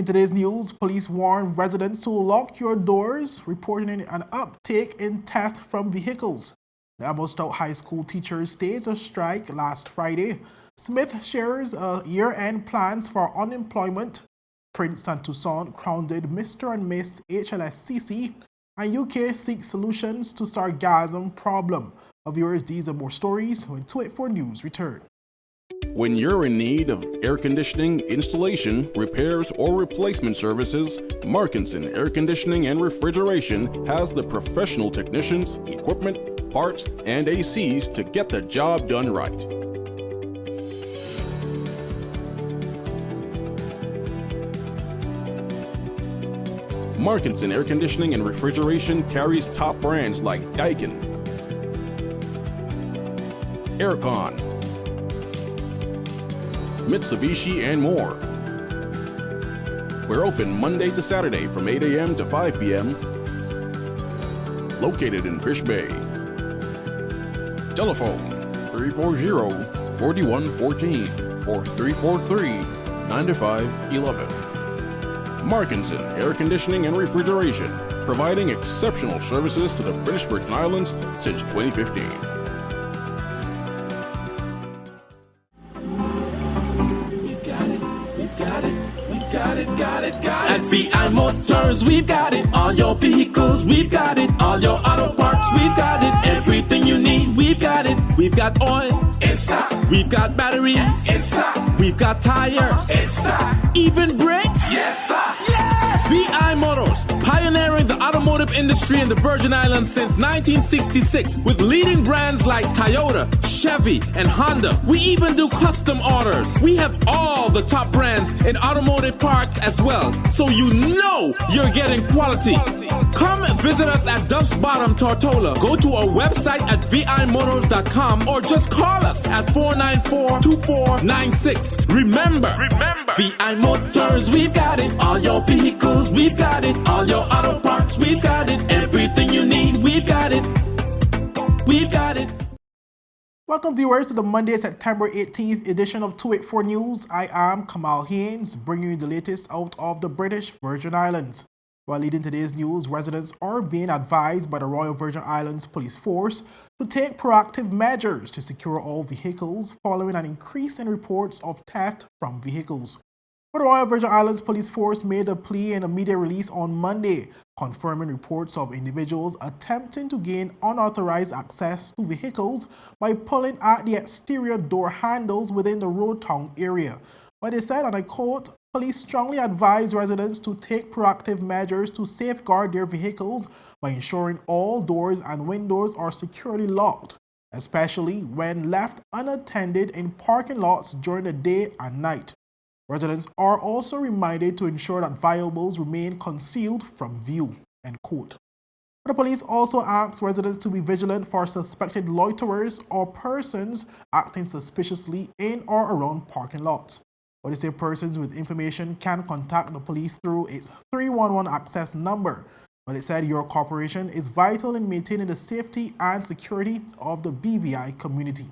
In today's news, police warn residents to lock your doors, reporting an uptick in theft from vehicles. The Amherst High School teachers staged a strike last Friday. Smith shares year-end plans for unemployment. Prince and TOUSAINT CROWNDED Mr. and Miss HLSCC, and UK seeks solutions to SARGASSUM problem. Viewers, these and more stories when 284 News return. When you're in need of air conditioning, installation, repairs, or replacement services, Markinson Air Conditioning and Refrigeration has the professional technicians, equipment, parts, and ACs to get the job done right. Markinson Air Conditioning and Refrigeration carries top brands like Daikin, Aircon, Mitsubishi, and more. We're open Monday to Saturday from 8 a.m. to 5 p.m. Located in Fish Bay. Telephone 340-4114 or 343-9511. Markinson Air Conditioning and Refrigeration, providing exceptional services to the British Virgin Islands since 2015. At VI Motors, we've got it. All your vehicles, we've got it. All your auto parts, we've got it. Everything you need, we've got it. We've got oil, it's stock. We've got batteries, it's stock. We've got tires, it's stock. Even brakes, yes sir. Yes! VI Motors, pioneering the automotive industry in the Virgin Islands since 1966 with leading brands like Toyota, Chevy, and Honda. We even do custom orders. We have all the top brands in automotive parts as well, so you know you're getting quality. Come visit us at Duff's Bottom, Tortola. Go to our website at vimotors.com or just call us at 494-2496. Remember, VI Motors, we've got it. All your vehicles, we've got it. All your auto parts, we've got it. Everything you need, we've got it. We've got it. Welcome viewers to the Monday, September 18th edition of 284 News. I am Kamal Haynes, bringing you the latest out of the British Virgin Islands. While leading today's news, residents are being advised by the Royal Virgin Islands Police Force to take proactive measures to secure all vehicles following an increase in reports of theft from vehicles. The Royal Virgin Islands Police Force made a plea in a media release on Monday, confirming reports of individuals attempting to gain unauthorized access to vehicles by pulling at the exterior door handles within the Road Town area. But they said, and I quote, "Police strongly advise residents to take proactive measures to safeguard their vehicles by ensuring all doors and windows are securely locked, especially when left unattended in parking lots during the day and night. Residents are also reminded to ensure that valuables remain concealed from view." End quote. The police also asked residents to be vigilant for suspected loiterers or persons acting suspiciously in or around parking lots. But they say persons with information can contact the police through its 311 access number. But it said your cooperation is vital in maintaining the safety and security of the BVI community.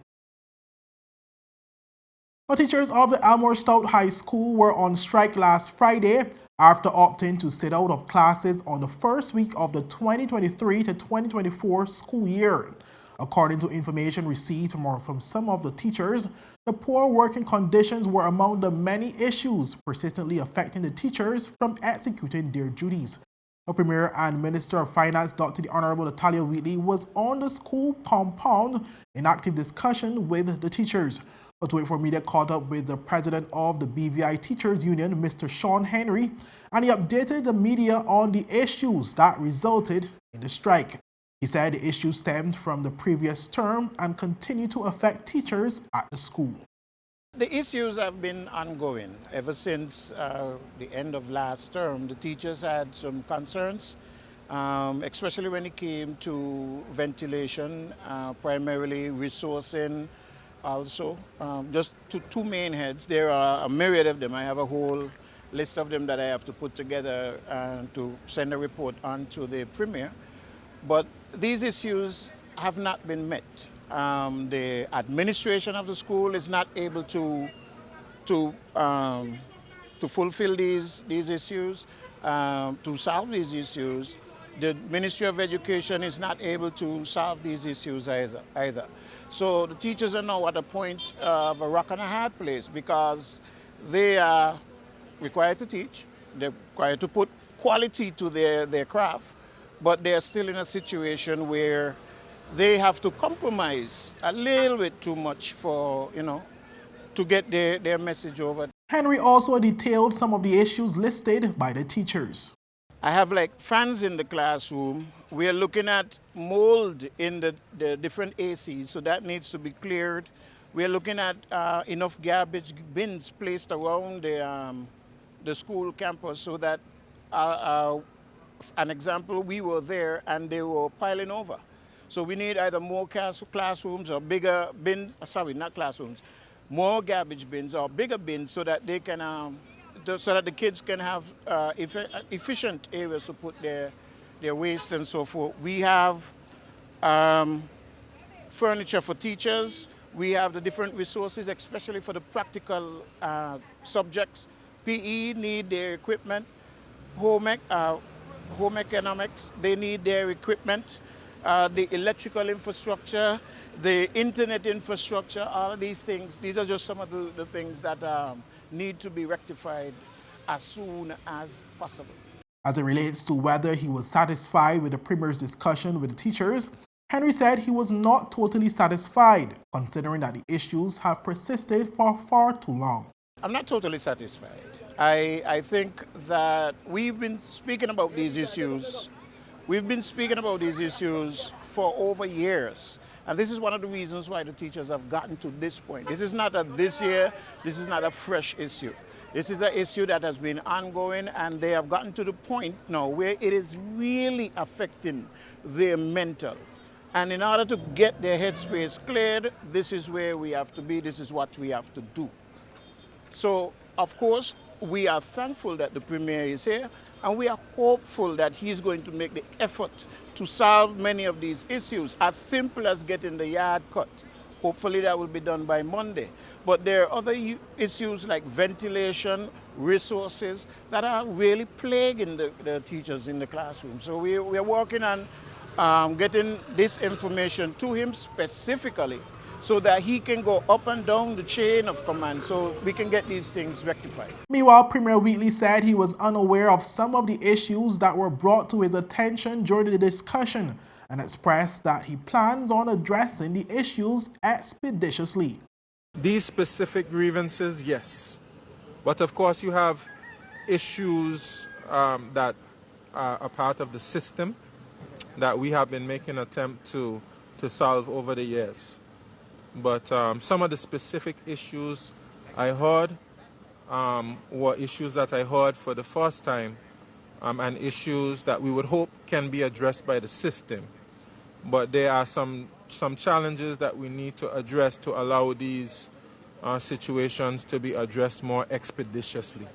The teachers of the Amherst High School were on strike last Friday after opting to sit out of classes on the first week of the 2023 to 2024 school year. According to information received from some of the teachers, the poor working conditions were among the many issues persistently affecting the teachers from executing their duties. The Premier and Minister of Finance, Dr. the Honorable Natalia Wheatley, was on the school compound in active discussion with the teachers. But 284 Media caught up with the president of the BVI Teachers Union, Mr. Sean Henry, and he updated the media on the issues that resulted in the strike. He said the issue stemmed from the previous term and continue to affect teachers at the school. The issues have been ongoing ever since the end of last term. The teachers had some concerns, especially when it came to ventilation, primarily resourcing also. Just two main heads. There are a myriad of them. I have a whole list of them that I have to put together to send a report on to the Premier. But these issues have not been met. The administration of the school is not able to to fulfill these issues, to solve these issues, the Ministry of Education is not able to solve these issues either. So the teachers are now at a point of a rock and a hard place because they are required to teach, they're required to put quality to their craft, but they're still in a situation where they have to compromise a little bit too much for, to get their message over. Henry also detailed some of the issues listed by the teachers. I have like fans in the classroom. We are looking at mold in the different ACs, so that needs to be cleared. We are looking at enough garbage bins placed around the school campus so that, an example, we were there and they were piling over. So we need either more classrooms or bigger bins, sorry, not classrooms, more garbage bins or bigger bins so that they can, so that the kids can have efficient areas to put their waste and so forth. We have furniture for teachers. We have the different resources, especially for the practical subjects. PE need their equipment. Home economics, they need their equipment. The electrical infrastructure, the internet infrastructure, all of these things, these are just some of the things that need to be rectified as soon as possible. As it relates to whether he was satisfied with the Premier's discussion with the teachers, Henry said he was not totally satisfied, considering that the issues have persisted for far too long. I'm not totally satisfied. I think that we've been speaking about these issues. We've been speaking about these issues for over years. And this is one of the reasons why the teachers have gotten to this point. This is not a this year, this is not a fresh issue. This is an issue that has been ongoing, and they have gotten to the point now where it is really affecting their mental. And in order to get their headspace cleared, this is where we have to be, this is what we have to do. So, of course, we are thankful that the Premier is here, and we are hopeful that he's going to make the effort to solve many of these issues, as simple as getting the yard cut. Hopefully that will be done by Monday. But there are other issues like ventilation, resources, that are really plaguing the teachers in the classroom. So we are working on getting this information to him specifically so that he can go up and down the chain of command so we can get these things rectified. Meanwhile, Premier Wheatley said he was unaware of some of the issues that were brought to his attention during the discussion and expressed that he plans on addressing the issues expeditiously. These specific grievances, yes. But of course you have issues that are a part of the system that we have been making an attempt to solve over the years. But some of the specific issues I heard were issues that I heard for the first time and issues that we would hope can be addressed by the system. But there are some challenges that we need to address to allow these situations to be addressed more expeditiously.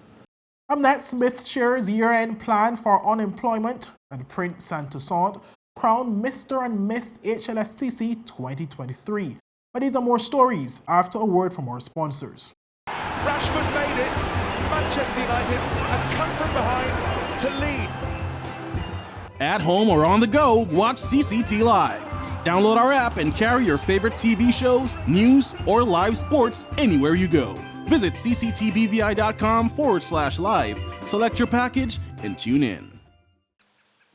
Up next, Smith shares year-end plan for unemployment, and Prince and TOUSAINT crowned Mr. and Miss HLSCC 2023. But these are more stories after a word from our sponsors. Rashford made it. Manchester United have come from behind to lead. At home or on the go, watch CCT Live. Download our app and carry your favorite TV shows, news, or live sports anywhere you go. Visit cctvvi.com/live, select your package, and tune in.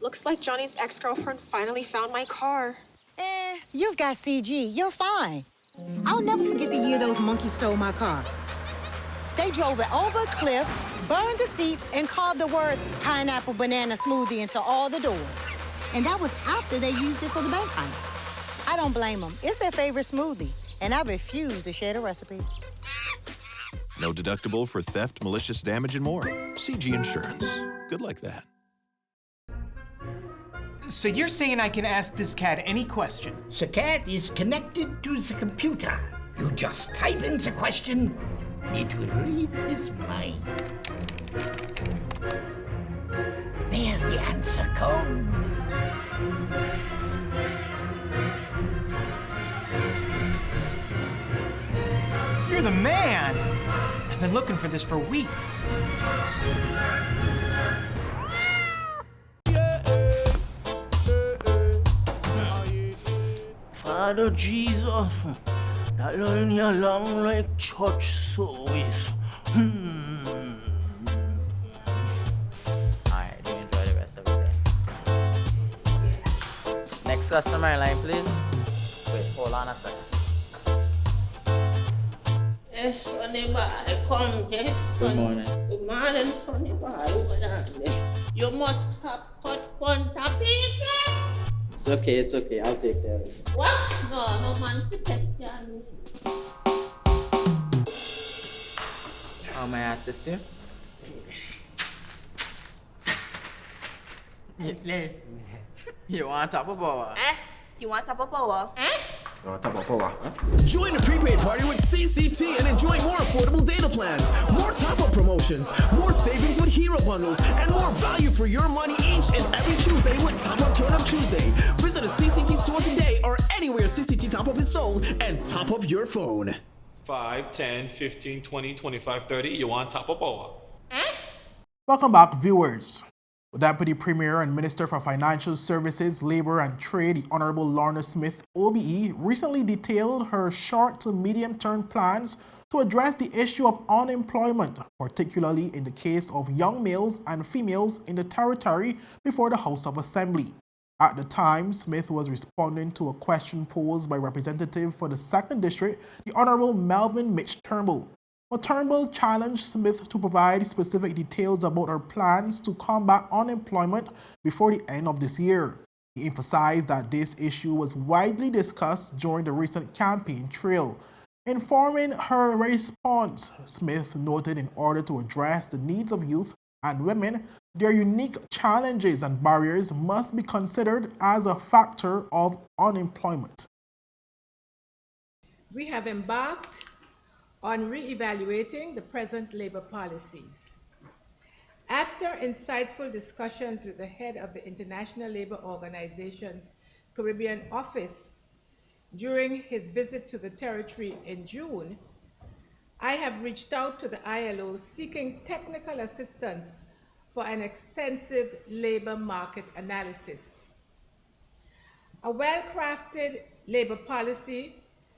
Looks like Johnny's ex-girlfriend finally found my car. You've got CG. You're fine. I'll never forget the year those monkeys stole my car. They drove it over a cliff, burned the seats, and carved the words pineapple banana smoothie into all the doors. And that was after they used it for the bank heist. I don't blame them. It's their favorite smoothie, and I refuse to share the recipe. No deductible for theft, malicious damage, and more. CG Insurance. Good like that. So you're saying I can ask this cat any question? The cat is connected to the computer. You just type in the question, it will read his mind. There the answer comes. You're the man! I've been looking for this for weeks. Father Jesus, that line here long like church service. Alright, do enjoy the rest of the day. Next customer line, please. Wait, hold on a second. Yes, Sonny boy, come, yes, Sonny. Good morning. Good morning, Sonny boy. Hold on there. You must have cut front of people. It's okay, I'll take care of it. What? No man, forget you. How may I assist you? You want top of power? You want top of power? Join the prepaid party with CCT and enjoy more affordable data plans, more top-up promotions, more savings with hero bundles, and more value for your money each and every Tuesday with Top Up Turn Up Tuesday. Visit a CCT store today or anywhere CCT Top Up is sold and top up your phone. 5, 10, 15, 20, 25, 30. You want top of power? Welcome back, viewers. Deputy Premier and Minister for Financial Services, Labor and Trade, the Honorable Lorna Smith, OBE, recently detailed her short to medium-term plans to address the issue of unemployment, particularly in the case of young males and females in the territory before the House of Assembly. At the time, Smith was responding to a question posed by Representative for the 2nd District, the Honorable Melvin Mitch Turnbull. Turnbull challenged Smith to provide specific details about her plans to combat unemployment before the end of this year. He emphasized that this issue was widely discussed during the recent campaign trail. Informing her response, Smith noted in order to address the needs of youth and women, their unique challenges and barriers must be considered as a factor of unemployment. We have embarked on re-evaluating the present labor policies. After insightful discussions with the head of the International Labour Organization's Caribbean office during his visit to the territory in June, I have reached out to the ILO seeking technical assistance for an extensive labor market analysis. A well-crafted labor policy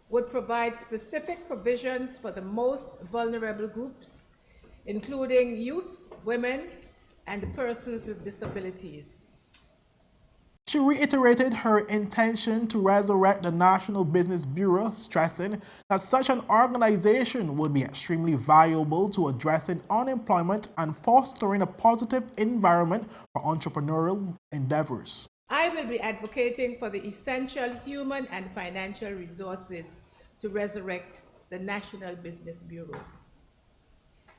would provide specific provisions for the most vulnerable groups, including youth, women, and persons with disabilities. She reiterated her intention to resurrect the National Business Bureau, stressing that such an organization would be extremely valuable to addressing unemployment and fostering a positive environment for entrepreneurial endeavors. I will be advocating for the essential human and financial resources to resurrect the National Business Bureau.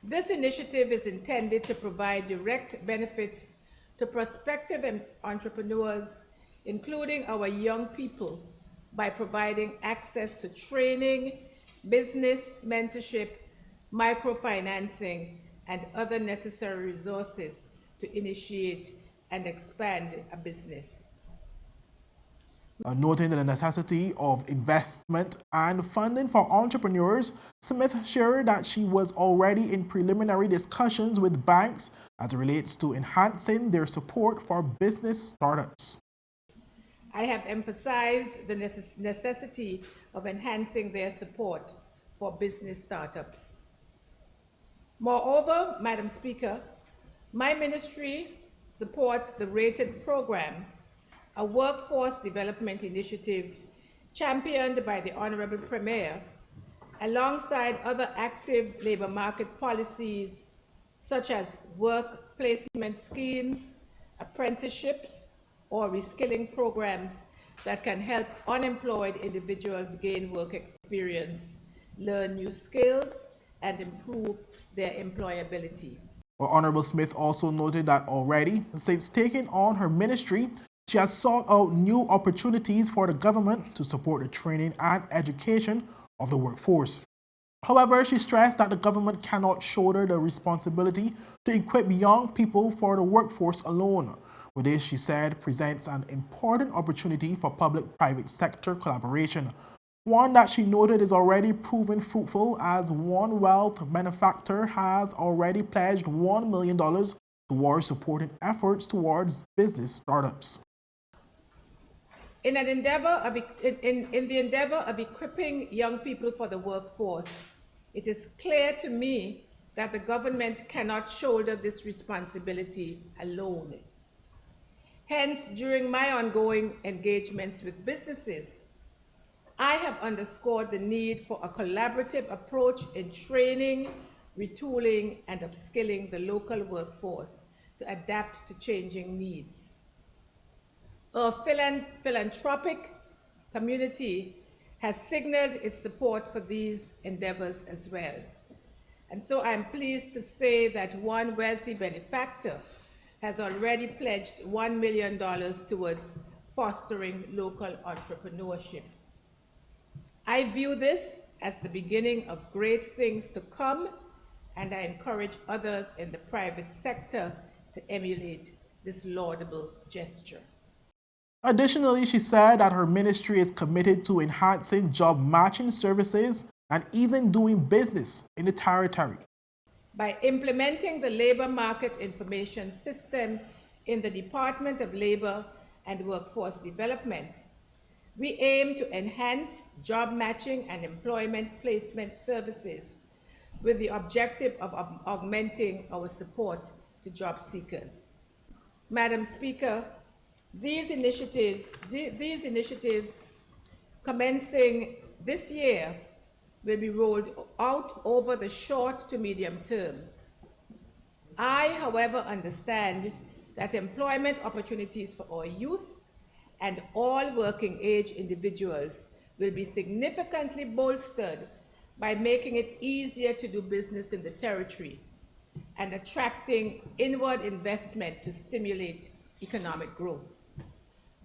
This initiative is intended to provide direct benefits to prospective entrepreneurs, including our young people, by providing access to training, business mentorship, microfinancing, and other necessary resources to initiate and expand a business. Noting the necessity of investment and funding for entrepreneurs, Smith shared that she was already in preliminary discussions with banks as it relates to enhancing their support for business startups. I have emphasized the necessity of enhancing their support for business startups. Moreover, Madam Speaker, my ministry supports the RATED program, a workforce development initiative championed by the Honorable Premier, alongside other active labor market policies such as work placement schemes, apprenticeships, or reskilling programs that can help unemployed individuals gain work experience, learn new skills, and improve their employability. Well, Honorable Smith also noted that already, since taking on her ministry, she has sought out new opportunities for the government to support the training and education of the workforce. However, she stressed that the government cannot shoulder the responsibility to equip young people for the workforce alone. With this, she said, presents an important opportunity for public-private sector collaboration. one that she noted is already proven fruitful as One Wealth Benefactor has already pledged $1 million towards supporting efforts towards business startups. In the endeavor of equipping young people for the workforce, it is clear to me that the government cannot shoulder this responsibility alone. Hence, during my ongoing engagements with businesses, I have underscored the need for a collaborative approach in training, retooling, and upskilling the local workforce to adapt to changing needs. Our philanthropic community has signaled its support for these endeavors as well. And so I'm pleased to say that One Wealthy Benefactor has already pledged $1 million towards fostering local entrepreneurship. I view this as the beginning of great things to come, and I encourage others in the private sector to emulate this laudable gesture. Additionally, she said that her ministry is committed to enhancing job matching services and easing doing business in the territory. By implementing the Labor Market Information System in the Department of Labor and Workforce Development, we aim to enhance job matching and employment placement services with the objective of augmenting our support to job seekers. Madam Speaker, these initiatives commencing this year will be rolled out over the short to medium term. I, however, understand that employment opportunities for our youth and all working age individuals will be significantly bolstered by making it easier to do business in the territory and attracting inward investment to stimulate economic growth.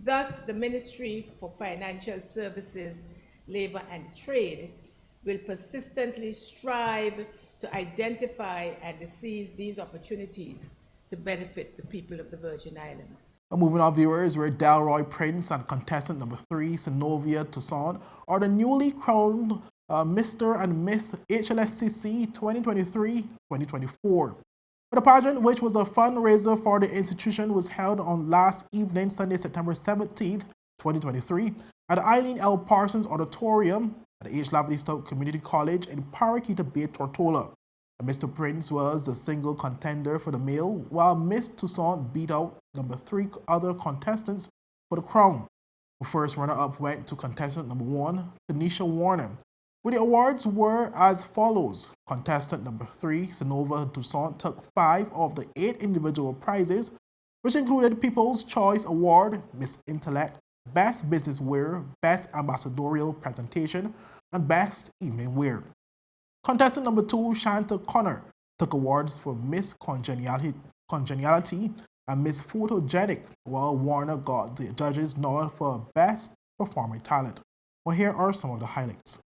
Thus, the Ministry for Financial Services, Labor and Trade will persistently strive to identify and seize these opportunities to benefit the people of the Virgin Islands. Moving on, viewers, where Delroy Prince and contestant number 3, Synovia Toussaint, are the newly crowned Mr. and Miss HLSCC 2023-2024. The pageant, which was a fundraiser for the institution, was held on last evening, Sunday, September 17th, 2023, at the Eileen L. Parsons Auditorium at the H. Laverty Community College in Paraquita Bay, Tortola. Mr. Prince was the single contender for the male, while Miss Toussaint beat out number 3 other contestants for the crown. The first runner-up went to contestant number 1, Tanisha Warner. Well, the awards were as follows. Contestant number 3, Synovia Toussaint, took 5 of the 8 individual prizes, which included People's Choice Award, Miss Intellect, Best Business Wear, Best Ambassadorial Presentation, and Best Evening Wear. Contestant number 2, Shanta Connor, took awards for Miss Congeniality and Miss Photogenic, while Warner got the judges' nod for Best Performing Talent. Well, here are some of the highlights.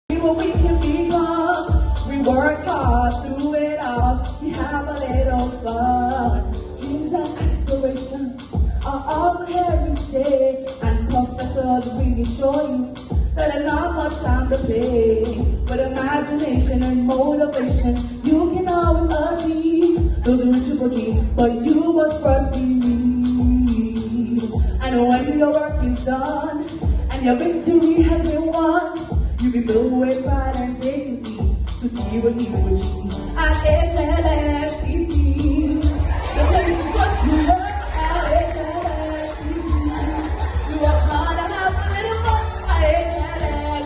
We can become, we work hard through it all, we have a little fun. Dreams and aspirations are all here each day, and professors really show you that there's not much time to play. With imagination and motivation, you can always achieve those reachable dreams, but you must first believe. And when your work is done and your victory has been won, you be filled with pride and dignity to see what you achieve. At HLSCC, the place is what you learn at HLSCC. You work hard and have a little fun at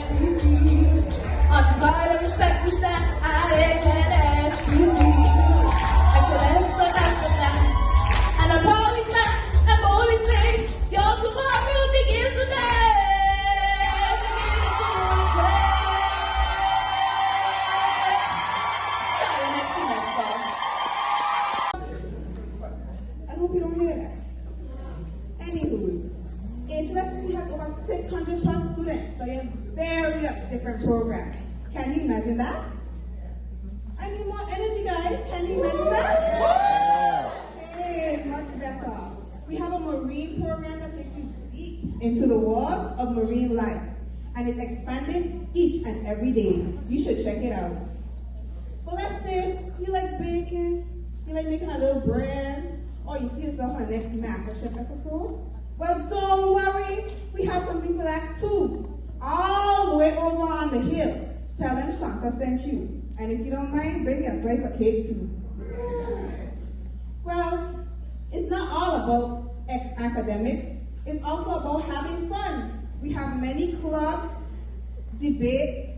HLSCC. On pride and respect we stand at HLSCC. Excellence for national, and a proudly stand and boldly say, your tomorrow begins today. HLSCC has over 600 plus students studying various different programs. Can you imagine that? I need more energy, guys. Can you imagine that? Okay, much better. We have a marine program that takes you deep into the world of marine life. and it's expanding each and every day. You should check it out. But let's say you like baking, you like making a little bread, or you see yourself on the next MasterChef episode. Well, don't worry, we have something for that too. All the way over on the hill. Tell them Shanta sent you. And if you don't mind, bring me a slice of cake too. Well, it's not all about academics. It's also about having fun. We have many clubs, debates,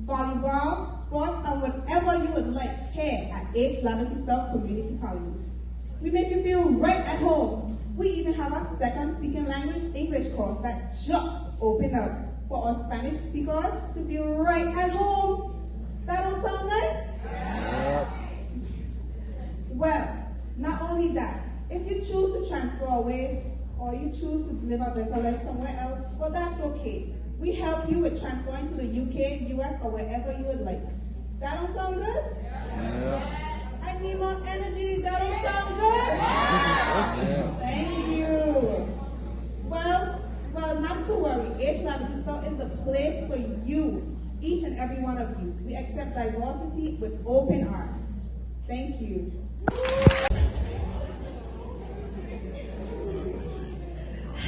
volleyball, sports, and whatever you would like here at HLSCC Community College. We make you feel right at home. We even have a second speaking language English course that just opened up for our Spanish speakers to feel right at home. That don't sound nice? Yeah. Well, not only that, if you choose to transfer away or you choose to live a better life somewhere else, well, that's okay. We help you with transferring to the UK, US, or wherever you would like. That don't sound good? Yeah. I need more energy. That don't sound good? Yeah. Thank you. Well, not to worry. HLSCC is the place for you, each and every one of you. We accept diversity with open arms. Thank you.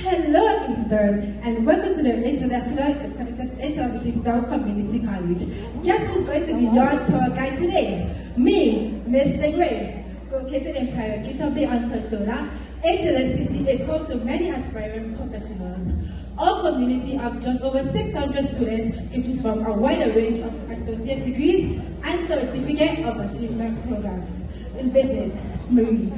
Hello, visitors, and welcome to the HLSCC Community College. Guess who's going to be your tour guide today? Me, Mr. Gray, located in Paraguay Bay on Tortola. HLSCC is home to many aspiring professionals. Our community of just over 600 students can choose from a wider range of associate degrees and certificate of achievement programs in business, marine,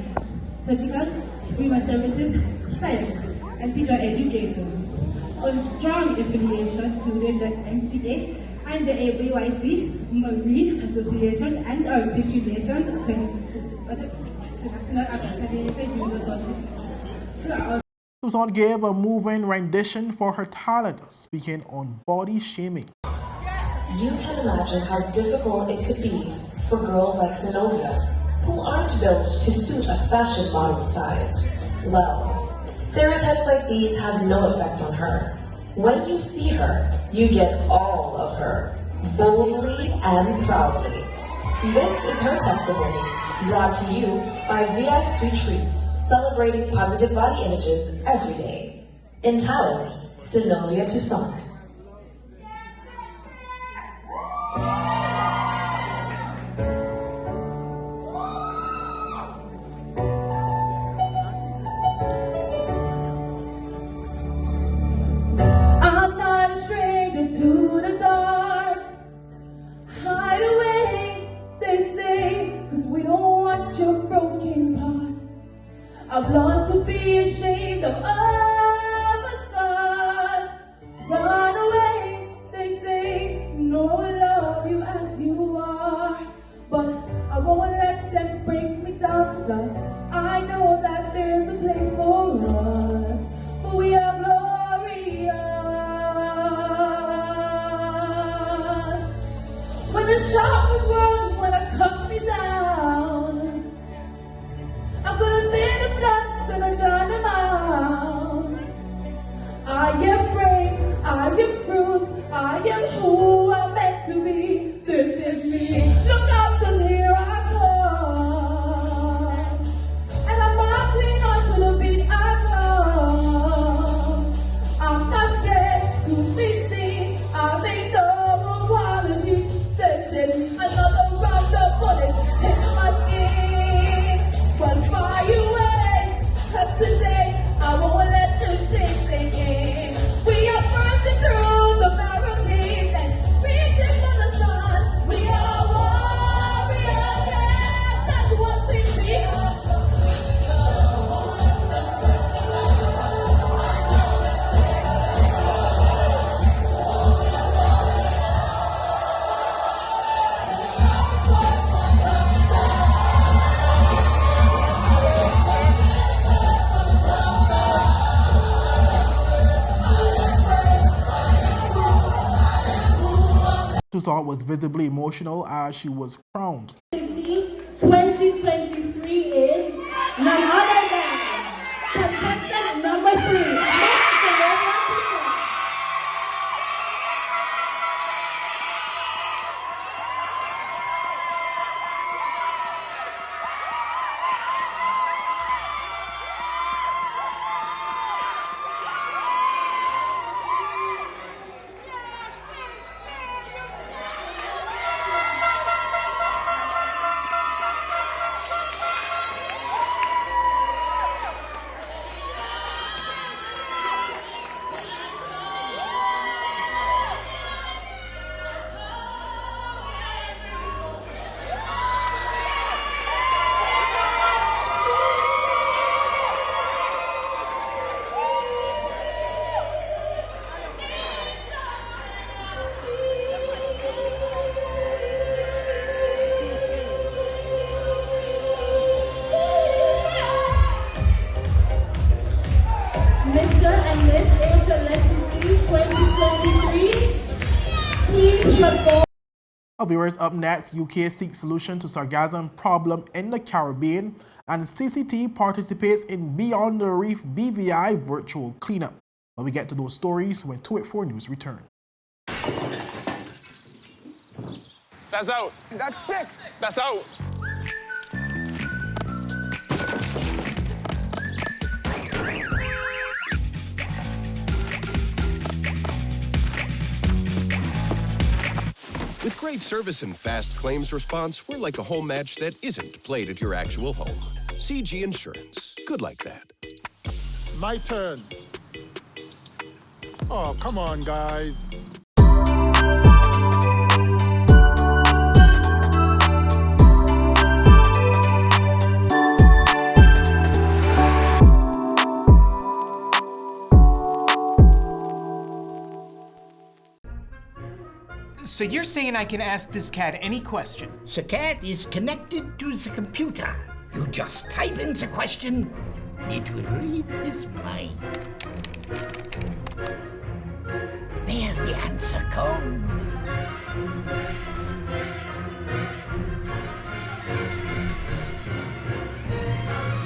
surgical, human services, science, and teacher education. On strong affiliation including the MCA and the ABYC, Marine Association, and articulation of the International Academy University. TOUSAINT gave a moving rendition for her talent, speaking on body shaming. You can imagine how difficult it could be for girls like Synovia, who aren't built to suit a fashion model size. Well, stereotypes like these have no effect on her. When you see her, you get all of her, boldly and proudly. This is her testimony, brought to you by VI Sweet Treats, celebrating positive body images every day. In talent, Synovia TOUSAINT. I'm not a stranger to the dark. Hide away, they say, 'cause we don't want your broken parts. I've learned to be ashamed of all my scars. Run away, they say, no, I love you as you are. But I won't let them bring me down to dust. I know that there's a place for us, for we are glorious. When the sharp world wanna cut me down, I'm gonna see the blood, gonna drown them out. I am brave, I am bruised, I am who I'm meant to be. This is me. Look out, 'cause here I come. And I'm marching on to the beat I come. I'm not scared to be seen. I make no quality. This is another round of bullets hit my skin. But fly away, 'cause today I won't let the shame sink in. We are bursting through the barricades and reaching for the sun. We are warriors, yeah, that's what we need. TOUSAINT was visibly emotional as she was crowned. 2023 is none other than contestant number 3. Our viewers, up next, UK seeks solution to sargassum problem in the Caribbean, and CCT participates in Beyond the Reef BVI virtual cleanup. But we get to those stories when 284 News return. That's out. That's 6. That's out. With great service and fast claims response, we're like a home match that isn't played at your actual home. CG Insurance. Good like that. My turn. Oh, come on, guys. So you're saying I can ask this cat any question? The cat is connected to the computer. You just type in the question, it will read his mind. There the answer comes.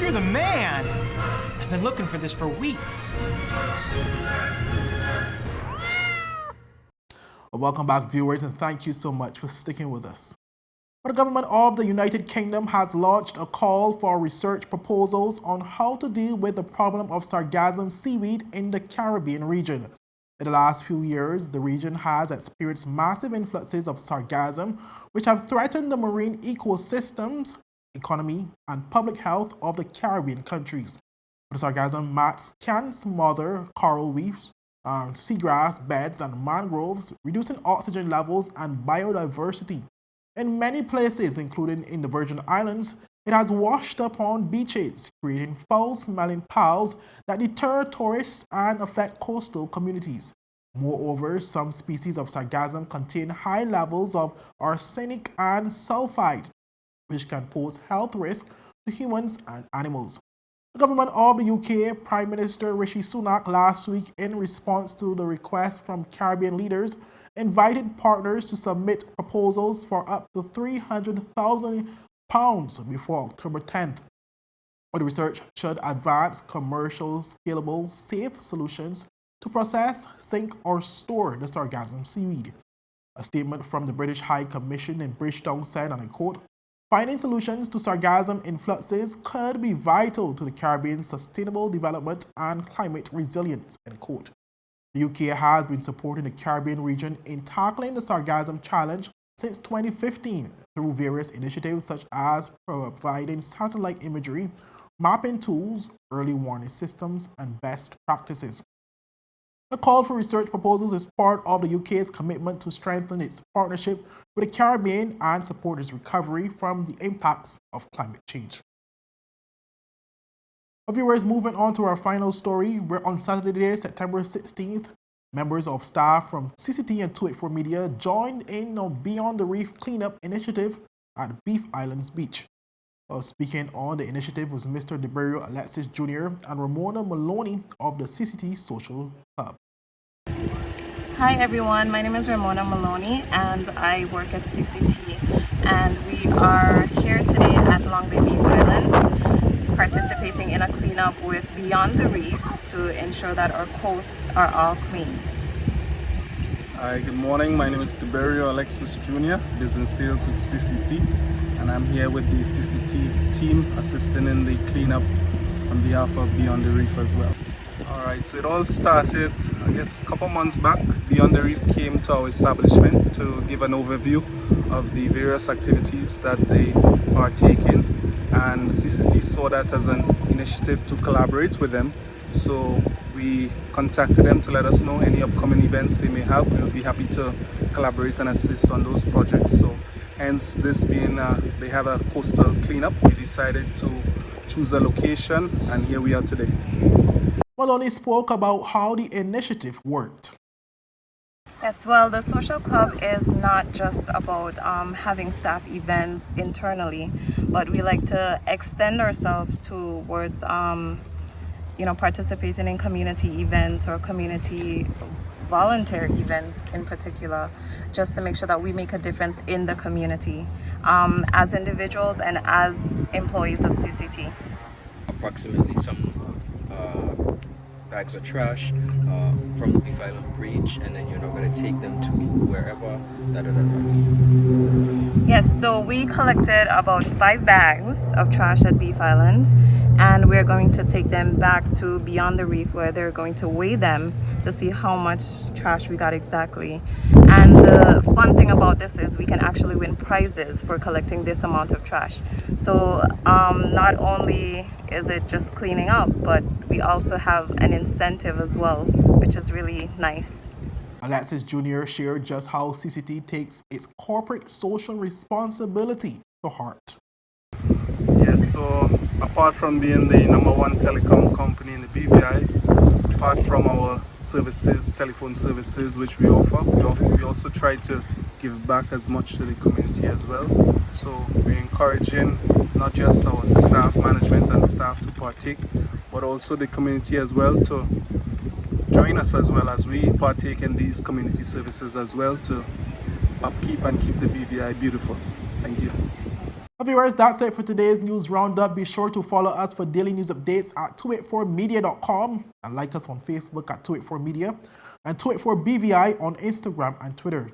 You're the man! I've been looking for this for weeks. Welcome back, viewers, and thank you so much for sticking with us. The government of the United Kingdom has launched a call for research proposals on how to deal with the problem of sargassum seaweed in the Caribbean region. In the last few years, the region has experienced massive influxes of sargassum, which have threatened the marine ecosystems, economy, and public health of the Caribbean countries. The sargassum mats can smother coral reefs, seagrass beds, and mangroves, reducing oxygen levels and biodiversity. In many places, including in the Virgin Islands, it has washed up on beaches, creating foul-smelling piles that deter tourists and affect coastal communities. Moreover, some species of sargassum contain high levels of arsenic and sulfide, which can pose health risks to humans and animals. The government of the UK, Prime Minister Rishi Sunak last week, in response to the request from Caribbean leaders, invited partners to submit proposals for up to £300,000 before October 10th. The research should advance commercial, scalable, safe solutions to process, sink, or store the sargassum seaweed. A statement from the British High Commission in Bridgetown said, and I quote, "Finding solutions to sargassum influxes could be vital to the Caribbean's sustainable development and climate resilience," end quote. The UK has been supporting the Caribbean region in tackling the sargassum challenge since 2015 through various initiatives such as providing satellite imagery, mapping tools, early warning systems, and best practices. The call for research proposals is part of the UK's commitment to strengthen its partnership with the Caribbean and support its recovery from the impacts of climate change. Viewers, moving on to our final story, where on Saturday, September 16th, members of staff from CCT and 284 Media joined in on Beyond the Reef cleanup initiative at Beef Islands Beach. Speaking on the initiative was Mr. DeBerrio Alexis Jr. and Ramona Maloney of the CCT Social Club. Hi everyone, my name is Ramona Maloney and I work at CCT, and we are here today at Long Bay Beef Island participating in a cleanup with Beyond the Reef to ensure that our coasts are all clean. Hi, good morning. My name is DeBerrio Alexis Jr., Business Sales with CCT, and I'm here with the CCT team assisting in the cleanup on behalf of Beyond the Reef as well. Alright, so it all started, I guess, a couple months back. Beyond the Reef came to our establishment to give an overview of the various activities that they partake in, and CCT saw that as an initiative to collaborate with them. So we contacted them to let us know any upcoming events they may have. We'll be happy to collaborate and assist on those projects. So hence this being, they have a coastal cleanup, we decided to choose a location, and here we are today. Maloney spoke about how the initiative worked. Yes, well, the social club is not just about having staff events internally, but we like to extend ourselves towards, participating in community events or community volunteer events in particular, just to make sure that we make a difference in the community as individuals and as employees of CCT. Approximately some bags of trash from the Beef Island Breach, and then you're not going to take them to wherever. Yes, so we collected about 5 bags of trash at Beef Island, and we're going to take them back to Beyond the Reef, where they're going to weigh them to see how much trash we got exactly. And the fun thing about this is we can actually win prizes for collecting this amount of trash. So not only is it just cleaning up, but we also have an incentive as well, which is really nice. Alexis Jr. shared just how CCT takes its corporate social responsibility to heart. Yes, so apart from being the #1 telecom company in the BVI, apart from our services, telephone services which we offer, we also try to give back as much to the community as well. So we're encouraging not just our staff, management and staff to partake, but also the community as well to join us as well as we partake in these community services as well to upkeep and keep the BVI beautiful. Thank you. Viewers, that's it for today's news roundup. Be sure to follow us for daily news updates at 284media.com and like us on Facebook at 284media and 284BVI on Instagram and Twitter.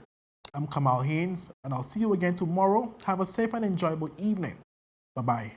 I'm Kamal Haynes, and I'll see you again tomorrow. Have a safe and enjoyable evening. Bye-bye.